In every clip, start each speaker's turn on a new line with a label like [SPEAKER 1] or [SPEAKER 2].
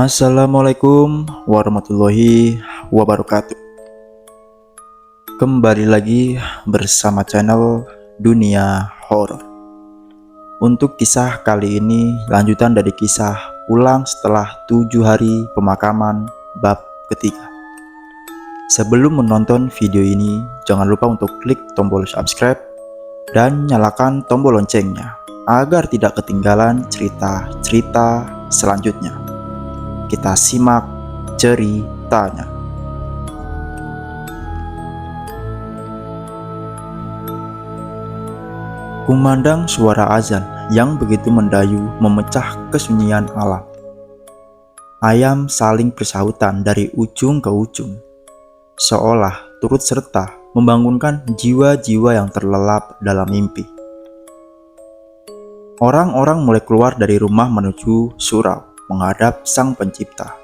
[SPEAKER 1] Assalamualaikum warahmatullahi wabarakatuh. Kembali lagi bersama channel Dunia Horor. Untuk kisah kali ini lanjutan dari kisah Pulang Setelah 7 Hari Pemakaman bab ketiga. Sebelum menonton video ini, jangan lupa untuk klik tombol subscribe dan nyalakan tombol loncengnya agar tidak ketinggalan cerita-cerita selanjutnya. Kita simak ceritanya. Kumandang suara azan yang begitu mendayu memecah kesunyian alam. Ayam saling bersahutan dari ujung ke ujung, seolah turut serta membangunkan jiwa-jiwa yang terlelap dalam mimpi. Orang-orang mulai keluar dari rumah menuju surau menghadap Sang Pencipta.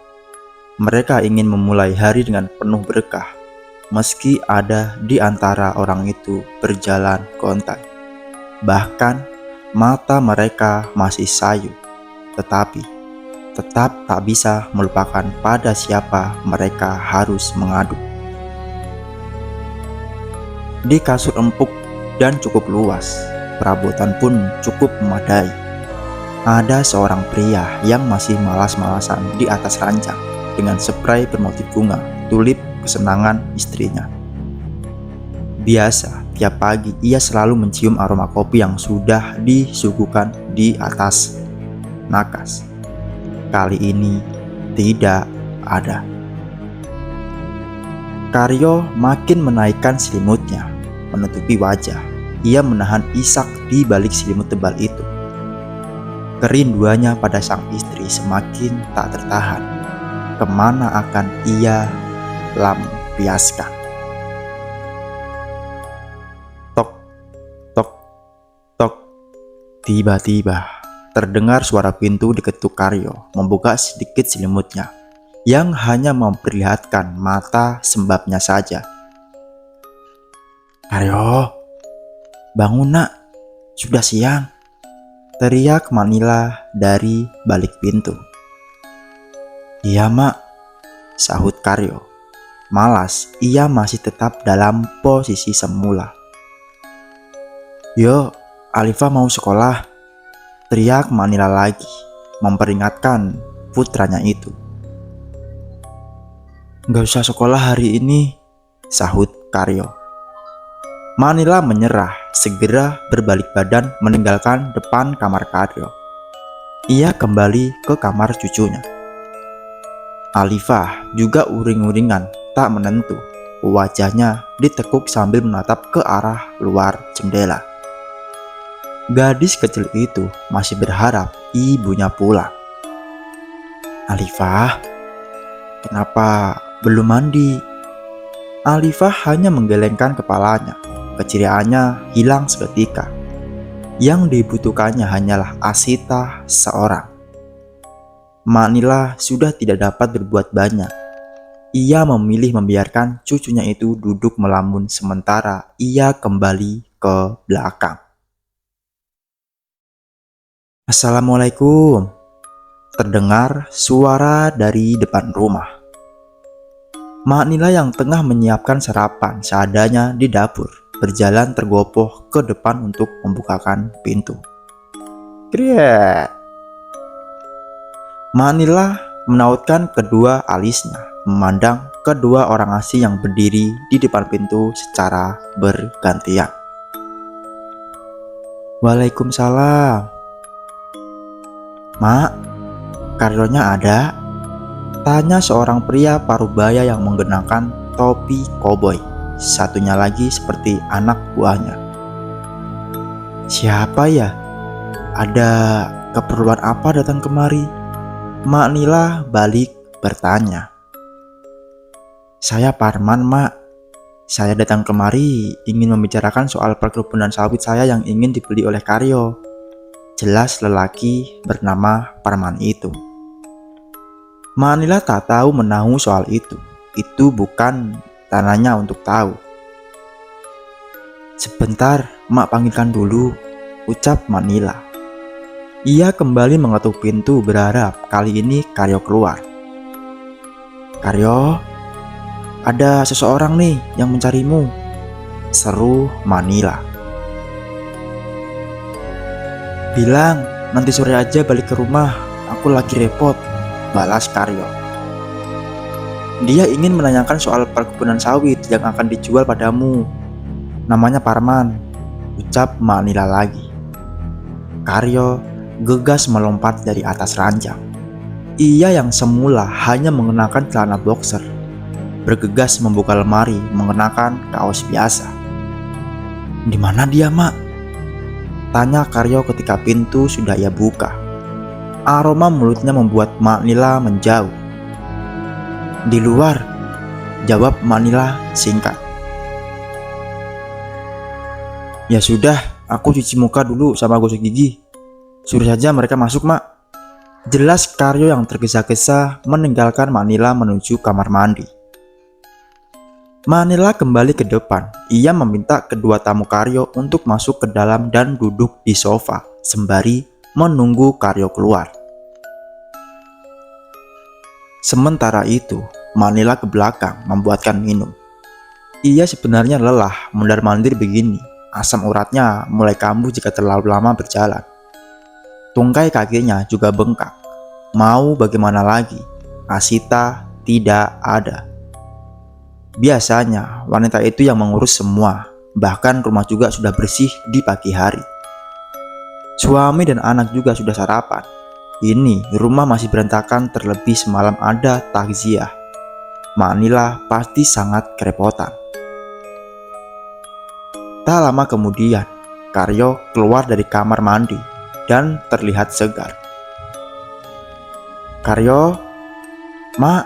[SPEAKER 1] Mereka ingin memulai hari dengan penuh berkah, meski ada di antara orang itu berjalan gontai. Bahkan mata mereka masih sayu, tetapi tetap tak bisa melupakan pada siapa mereka harus mengadu. Di kasur empuk dan cukup luas, perabotan pun cukup memadai. Ada seorang pria yang masih malas-malasan di atas ranjang dengan spray bermotif bunga tulip kesenangan istrinya. Biasa, tiap pagi ia selalu mencium aroma kopi yang sudah disuguhkan di atas nakas. Kali ini tidak ada. Karyo makin menaikkan selimutnya, menutupi wajah. Ia menahan isak di balik selimut tebal itu. Kerinduannya pada sang istri semakin tak tertahan. Kemana akan ia lampiaskan? Tok, tok, tok. Tiba-tiba terdengar suara pintu diketuk. Karyo membuka sedikit selimutnya yang hanya memperlihatkan mata sembabnya saja. Karyo, bangun nak, sudah siang, teriak Manila dari balik pintu. Iya mak, sahut Karyo. Malas, ia masih tetap dalam posisi semula. Yo, Alifa mau sekolah, teriak Manila lagi, memperingatkan putranya itu. Gak usah sekolah hari ini, sahut Karyo. Manila menyerah, segera berbalik badan meninggalkan depan kamar Karyo. Ia kembali ke kamar cucunya. Alifah juga uring-uringan tak menentu. Wajahnya ditekuk sambil menatap ke arah luar jendela. Gadis kecil itu masih berharap ibunya pulang. Alifah, kenapa belum mandi? Alifah hanya menggelengkan kepalanya. Keceriaannya hilang seketika. Yang dibutuhkannya hanyalah Asita seorang. Manila sudah tidak dapat berbuat banyak. Ia memilih membiarkan cucunya itu duduk melamun sementara ia kembali ke belakang. Assalamualaikum. Terdengar suara dari depan rumah. Manila yang tengah menyiapkan sarapan seadanya di dapur berjalan tergopoh ke depan untuk membukakan pintu. Kriek. Manila menautkan kedua alisnya, memandang kedua orang asing yang berdiri di depan pintu secara bergantian. Waalaikumsalam. Mak, Karyonya ada? Tanya seorang pria parubaya yang mengenakan topi koboi. Satunya lagi seperti anak buahnya. Siapa ya? Ada keperluan apa datang kemari? Mak Nila balik bertanya. Saya Parman, Mak. Saya datang kemari ingin membicarakan soal perkebunan sawit saya yang ingin dibeli oleh Karyo. Jelas lelaki bernama Parman itu. Mak Nila tak tahu menahu soal itu. Itu bukan tanahnya untuk tahu. Sebentar, Mak panggilkan dulu, ucap Manila. Ia kembali mengetuk pintu berharap kali ini Karyo keluar. "Karyo, ada seseorang nih yang mencarimu," seru Manila. "Bilang nanti sore aja balik ke rumah, aku lagi repot," balas Karyo. "Dia ingin menanyakan soal perkebunan sawit yang akan dijual padamu. Namanya Parman," ucap Manila lagi. Karyo gegas melompat dari atas ranjang. Ia yang semula hanya mengenakan celana boxer, bergegas membuka lemari mengenakan kaos biasa. "Di mana dia, Mak?" tanya Karyo ketika pintu sudah ia buka. Aroma mulutnya membuat Manila menjauh. "Di luar," jawab Manila singkat. "Ya sudah, aku cuci muka dulu sama gosok gigi. Suruh saja mereka masuk, Mak," jelas Karyo yang tergesa-gesa meninggalkan Manila menuju kamar mandi. Manila kembali ke depan. Ia meminta kedua tamu Karyo untuk masuk ke dalam dan duduk di sofa sembari menunggu Karyo keluar. Sementara itu, Manila ke belakang membuatkan minum. Ia sebenarnya lelah mondar-mandir begini. Asam uratnya mulai kambuh jika terlalu lama berjalan. Tungkai kakinya juga bengkak. Mau bagaimana lagi? Asita tidak ada. Biasanya wanita itu yang mengurus semua, bahkan rumah juga sudah bersih di pagi hari. Suami dan anak juga sudah sarapan. Ini rumah masih berantakan, terlebih semalam ada takziah. Manila pasti sangat kerepotan. Tak lama kemudian, Karyo keluar dari kamar mandi dan terlihat segar. "Karyo, Mak,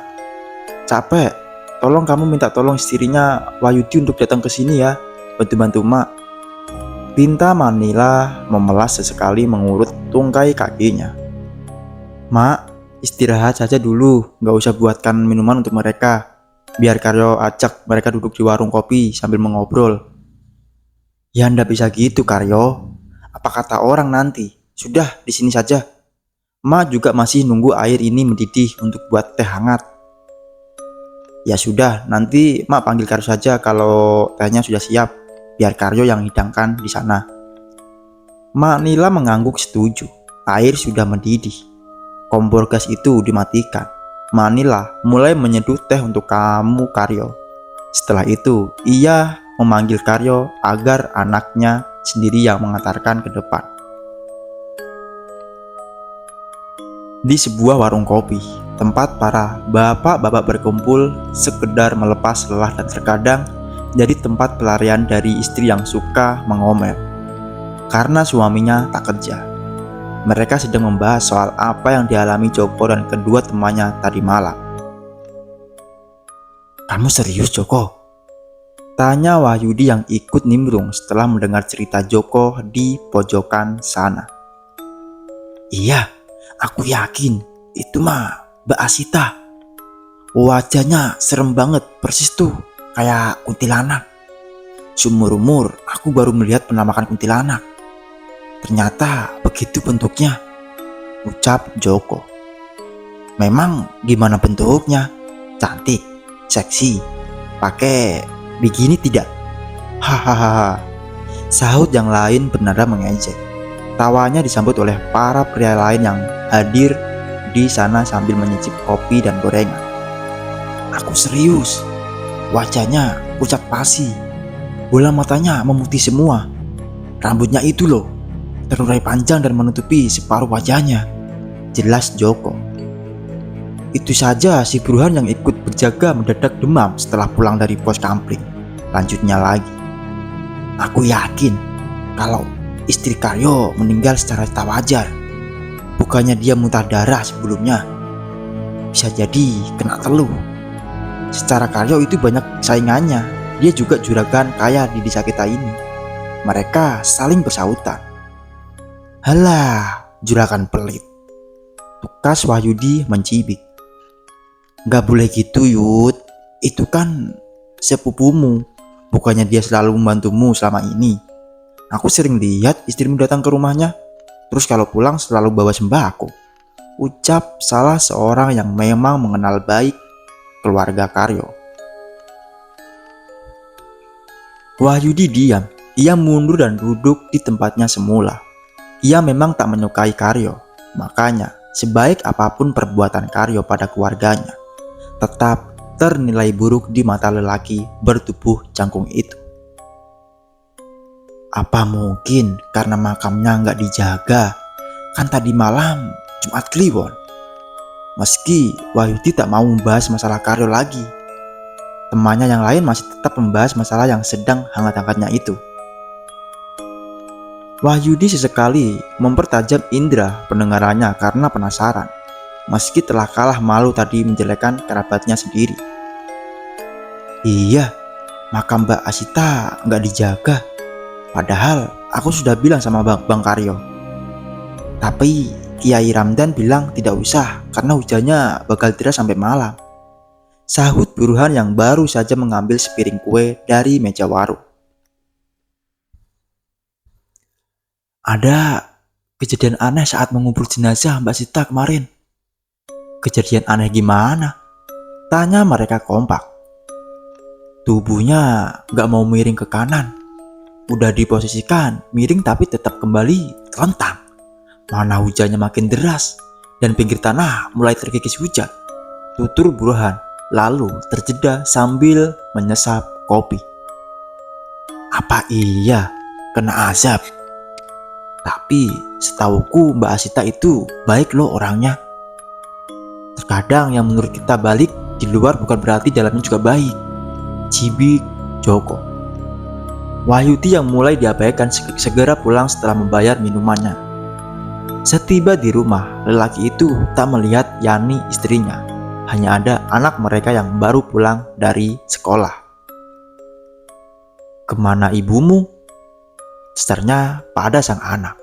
[SPEAKER 1] capek. Tolong kamu minta tolong istrinya Wahyudi untuk datang ke sini ya, bantu-bantu Mak," pinta Manila memelas sesekali mengurut tungkai kakinya. "Mak, istirahat saja dulu, gak usah buatkan minuman untuk mereka. Biar Karyo ajak mereka duduk di warung kopi sambil mengobrol." "Ya ndak bisa gitu, Karyo. Apa kata orang nanti? Sudah, di sini saja. Mak juga masih nunggu air ini mendidih untuk buat teh hangat." "Ya sudah, nanti Mak panggil Karyo saja kalau tehnya sudah siap. Biar Karyo yang hidangkan di sana." Manila mengangguk setuju. Air sudah mendidih. Kompor gas itu dimatikan. Manila mulai menyeduh teh untuk kamu, Karyo. Setelah itu, ia memanggil Karyo agar anaknya sendiri yang mengantarkan ke depan. Di sebuah warung kopi, tempat para bapak-bapak berkumpul sekedar melepas lelah dan terkadang jadi tempat pelarian dari istri yang suka mengomel karena suaminya tak kerja. Mereka sedang membahas soal apa yang dialami Joko dan kedua temannya tadi malam. "Kamu serius, Joko?" tanya Wahyudi yang ikut nimbrung setelah mendengar cerita Joko di pojokan sana. "Iya, aku yakin itu mah Mbak Asita. Wajahnya serem banget, persis tuh kayak kuntilanak. Seumur-umur aku baru melihat penampakan kuntilanak. Ternyata begitu bentuknya," ucap Joko. "Memang gimana bentuknya? Cantik, seksi, pakai bikini tidak?" "Hahaha," sahut yang lain bernada mengejek. Tawanya disambut oleh para pria lain yang hadir di sana sambil menyicip kopi dan gorengan. "Aku serius. Wajahnya pucat pasi. Bola matanya memutih semua. Rambutnya itu loh, terurai panjang dan menutupi separuh wajahnya," jelas Joko. "Itu saja si Burhan yang ikut berjaga mendadak demam setelah pulang dari pos kampling," lanjutnya lagi. "Aku yakin kalau istri Karyo meninggal secara tak wajar. Bukannya dia muntah darah sebelumnya. Bisa jadi kena teluh. Secara Karyo itu banyak saingannya. Dia juga juragan kaya di desa kita ini. Mereka saling bersautan." "Halah, juragan pelit," tukas Wahyudi mencibik. "Gak boleh gitu, Yud. Itu kan sepupumu. Bukannya dia selalu membantumu selama ini. Aku sering lihat istrimu datang ke rumahnya. Terus kalau pulang selalu bawa sembako," ucap salah seorang yang memang mengenal baik keluarga Karyo. Wahyudi diam. Ia mundur dan duduk di tempatnya semula. Ia memang tak menyukai Karyo. Makanya, sebaik apapun perbuatan Karyo pada keluarganya, tetap ternilai buruk di mata lelaki bertubuh jangkung itu. Apa mungkin karena makamnya nggak dijaga? Kan tadi malam Jumat Kliwon. Meski Wahyudi tak mau membahas masalah Karyo lagi, temannya yang lain masih tetap membahas masalah yang sedang hangat-hangatnya itu. Wahyudi sesekali mempertajam indera pendengarannya karena penasaran, meski telah kalah malu tadi menjelekkan kerabatnya sendiri. Iya, makam Mbak Asita nggak dijaga. Padahal aku sudah bilang sama Bang Karyo. Tapi Kiai Ramdan bilang tidak usah karena hujannya bakal deras sampai malam. Sahut Burhan yang baru saja mengambil sepiring kue dari meja warung. Ada kejadian aneh saat mengubur jenazah Mbak Sita kemarin. Kejadian aneh gimana? Tanya mereka kompak. Tubuhnya gak mau miring ke kanan. Udah diposisikan miring tapi tetap kembali telentang. Mana hujannya makin deras dan pinggir tanah mulai terkikis hujan. Tutur Burhan lalu terjeda sambil menyesap kopi. Apa iya kena azab? Tapi setauku Mbak Asita itu baik loh orangnya. Terkadang yang menurut kita balik di luar bukan berarti dalamnya juga baik. Cibik Joko. Wahyudi yang mulai diabaikan segera pulang setelah membayar minumannya. Setiba di rumah, lelaki itu tak melihat Yani istrinya. Hanya ada anak mereka yang baru pulang dari sekolah. Kemana ibumu? Seternya pada sang anak.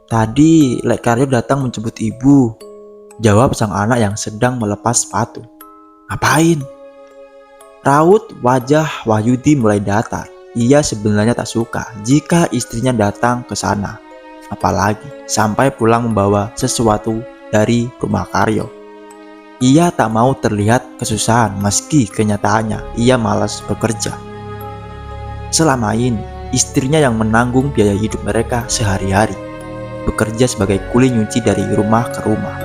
[SPEAKER 1] Tadi Lek Karyo datang menjemput ibu, jawab sang anak yang sedang melepas sepatu. Ngapain? Raut wajah Wahyudi mulai datar. Ia sebenarnya tak suka jika istrinya datang ke sana. Apalagi sampai pulang membawa sesuatu dari rumah Karyo. Ia tak mau terlihat kesusahan meski kenyataannya ia malas bekerja. Selama ini istrinya yang menanggung biaya hidup mereka sehari-hari, bekerja sebagai kuli nyuci dari rumah ke rumah.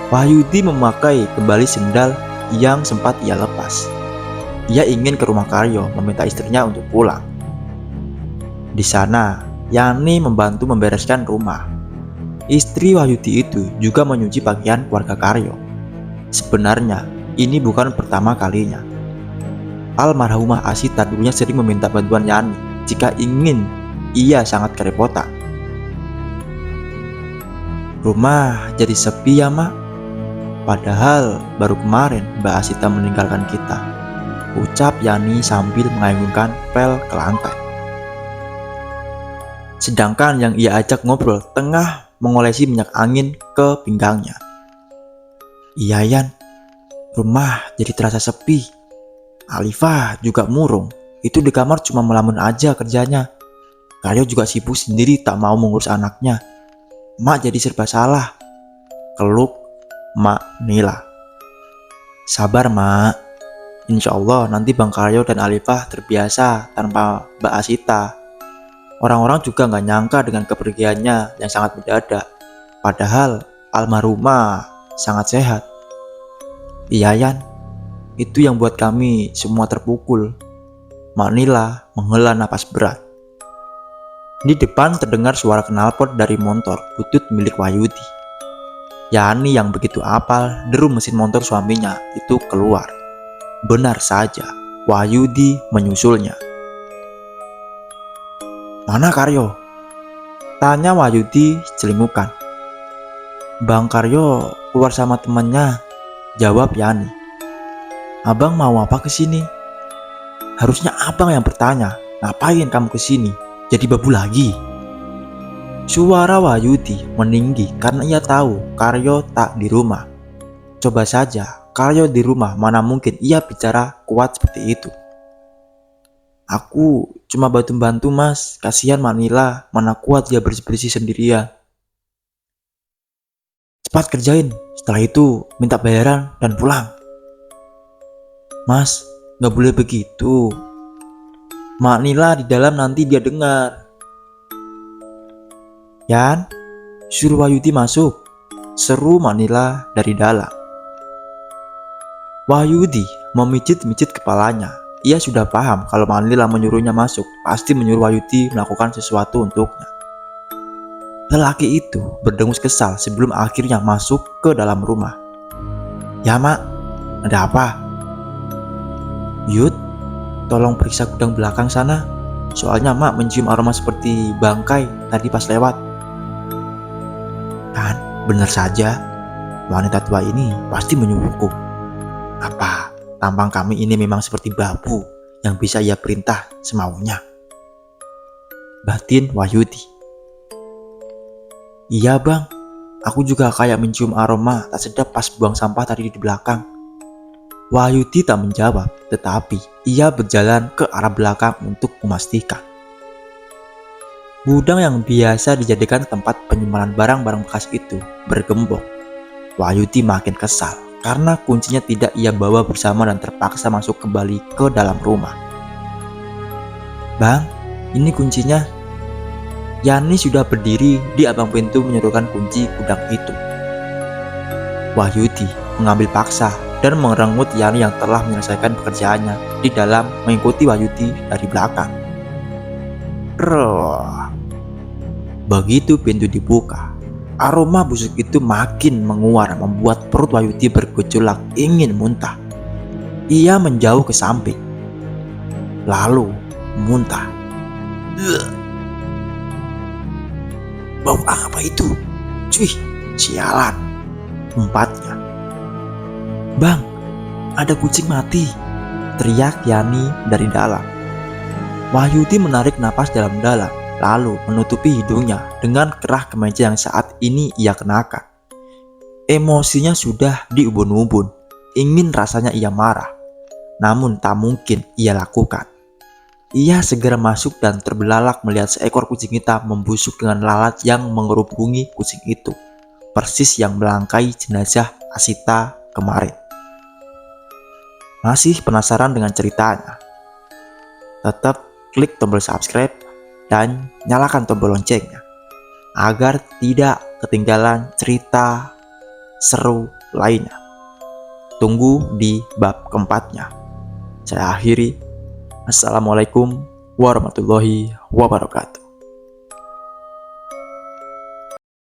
[SPEAKER 1] Wahyudi memakai kembali sendal yang sempat ia lepas. Ia ingin ke rumah Karyo meminta istrinya untuk pulang. Di sana Yani membantu membereskan rumah. Istri Wahyudi itu juga menyuci pakaian keluarga Karyo. Sebenarnya ini bukan pertama kalinya. Almarhumah Asita dulunya sering meminta bantuan Yani jika ingin ia sangat kerepotan. Rumah jadi sepi ya mak. Padahal baru kemarin Mbak Asita meninggalkan kita, ucap Yani sambil mengayunkan pel ke lantai. Sedangkan yang ia ajak ngobrol tengah mengolesi minyak angin ke pinggangnya. Iya Yan, rumah jadi terasa sepi. Alifah juga murung, itu di kamar cuma melamun aja kerjanya. Karyo juga sibuk sendiri tak mau mengurus anaknya. Mak jadi serba salah, keluk Mak Nila. Sabar Mak, insya Allah nanti Bang Karyo dan Alifah terbiasa tanpa Mbak Asita. Orang-orang juga gak nyangka dengan kepergiannya yang sangat mendadak. Padahal almarhumah sangat sehat. Iya Yan, itu yang buat kami semua terpukul. Mak Nila menghela napas berat. Di depan terdengar suara knalpot dari motor butut milik Wahyudi. Yani yang begitu apal deru mesin motor suaminya itu keluar. Benar saja, Wahyudi menyusulnya. Mana Karyo? Tanya Wahyudi celingukan. Bang Karyo keluar sama temannya, jawab Yani. Abang mau apa kesini? Harusnya abang yang bertanya, ngapain kamu kesini? Jadi babu lagi? Suara Wahyudi meninggi karena ia tahu Karyo tak di rumah. Coba saja Karyo di rumah, mana mungkin ia bicara kuat seperti itu. Aku cuma bantu-bantu mas, kasihan Mak Nila, mana kuat dia bersih-bersih sendirian. Cepat kerjain, setelah itu minta bayaran dan pulang. Mas, gak boleh begitu. Mak Nila di dalam nanti dia dengar. Yan, suruh Wahyudi masuk, seru Mak Nila dari dalam. Wahyudi memijit-mijit kepalanya. Ia sudah paham kalau Mak Nila menyuruhnya masuk, pasti menyuruh Wahyudi melakukan sesuatu untuknya. Lelaki itu berdengus kesal sebelum akhirnya masuk ke dalam rumah. Ya mak, ada apa? Yud, tolong periksa gudang belakang sana. Soalnya mak mencium aroma seperti bangkai tadi pas lewat. Kan, benar saja. Wanita tua ini pasti menyuruhku. Apa tampang kami ini memang seperti babu yang bisa ia perintah semaunya? Batin Wahyudi. Iya bang, aku juga kayak mencium aroma tak sedap pas buang sampah tadi di belakang. Wahyudi tak menjawab, tetapi ia berjalan ke arah belakang untuk memastikan. Gudang yang biasa dijadikan tempat penyimpanan barang-barang bekas itu bergembok. Wahyudi makin kesal karena kuncinya tidak ia bawa bersama dan terpaksa masuk kembali ke dalam rumah. Bang, ini kuncinya. Yani sudah berdiri di abang pintu menyodorkan kunci gudang itu. Wahyudi mengambil paksa dan merenggut Yani yang telah menyelesaikan pekerjaannya di dalam mengikuti Wahyudi dari belakang. Roh. Begitu pintu dibuka, aroma busuk itu makin menguar membuat perut Wahyudi bergejolak ingin muntah. Ia menjauh ke samping, lalu muntah. Bau apa itu? Cuy, sialan. Empatnya. Bang, ada kucing mati, teriak Yani dari dalam. Wahyudi menarik napas dalam-dalam, lalu menutupi hidungnya dengan kerah kemeja yang saat ini ia kenakan. Emosinya sudah diubun-ubun, ingin rasanya ia marah, namun tak mungkin ia lakukan. Ia segera masuk dan terbelalak melihat seekor kucing hitam membusuk dengan lalat yang mengerubungi kucing itu, persis yang melangkai jenazah Asita kemarin. Masih penasaran dengan ceritanya? Tetap klik tombol subscribe dan nyalakan tombol loncengnya agar tidak ketinggalan cerita seru lainnya. Tunggu di bab keempatnya. Saya akhiri. Assalamualaikum warahmatullahi wabarakatuh.